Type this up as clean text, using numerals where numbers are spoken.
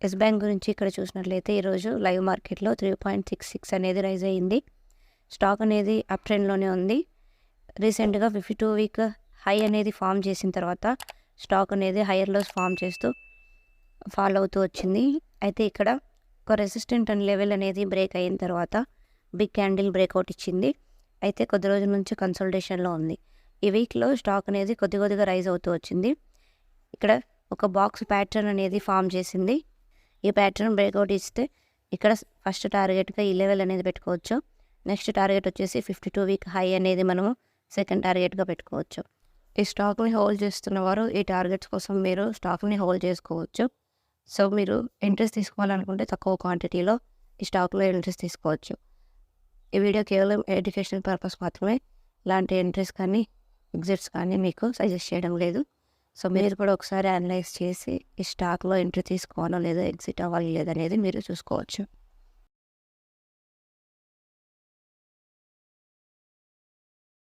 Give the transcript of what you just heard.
Yes bank గురించి ఇక్కడ చూసినట్లయితే ఈరోజు లైవ్ మార్కెట్‌లో 3.66 అనేది రైజ్ అయ్యింది. స్టాక్ అనేది అప్ ట్రెండ్‌లోనే ఉంది. రీసెంట్‌గా 52 వీక్ హై అనేది ఫార్మ్ చేసిన తర్వాత స్టాక్ అనేది హైయర్ లోస్ ఫార్మ్ చేస్తూ ఫాలో అవుతూ వచ్చింది. అయితే ఇక్కడ ఒక రెసిస్టెంట్ అండ్ లెవెల్ అనేది బ్రేక్ అయిన తర్వాత బిగ్ క్యాండిల్ బ్రేక్అవుట్ ఇచ్చింది. అయితే కొద్ది రోజుల నుంచి కన్సాలిడేషన్‌లో ఉంది. ఈ వీక్‌లో స్టాక్ అనేది కొద్దిగా రైజ్ అవుతూ వచ్చింది. ఇక్కడ ఒక బాక్స్ ప్యాటర్న్ అనేది ఫార్మ్ చేసింది. ఈ ప్యాటర్న్ బ్రేక్అవుట్ ఇస్తే ఇక్కడ ఫస్ట్ టార్గెట్‌గా ఈ లెవెల్ అనేది పెట్టుకోవచ్చు. నెక్స్ట్ టార్గెట్ వచ్చేసి 52 వీక్ హై అనేది మనము సెకండ్ టార్గెట్‌గా పెట్టుకోవచ్చు. ఈ స్టాక్‌ని హోల్డ్ చేస్తున్నవారు ఈ టార్గెట్స్ కోసం మీరు స్టాక్‌ని హోల్డ్ చేసుకోవచ్చు. సో, మీరు ఎంట్రీస్ తీసుకోవాలనుకుంటే తక్కువ క్వాంటిటీలో ఈ స్టాక్‌లో ఎంట్రీస్ తీసుకోవచ్చు. ఈ వీడియో కేవలం ఎడ్యుకేషనల్ పర్పస్ మాత్రమే. ఇలాంటి ఎంట్రీస్ కానీ, ఎగ్జిట్స్ కానీ మీకు సజెస్ట్ చేయడం లేదు. సో, మీరు కూడా ఒకసారి అనలైజ్ చేసి ఈ స్టాక్‌లో ఎంట్రీ తీసుకోవాలో లేదా ఎగ్జిట్ అవ్వాలి లేదనేది మీరు చూసుకోవచ్చు.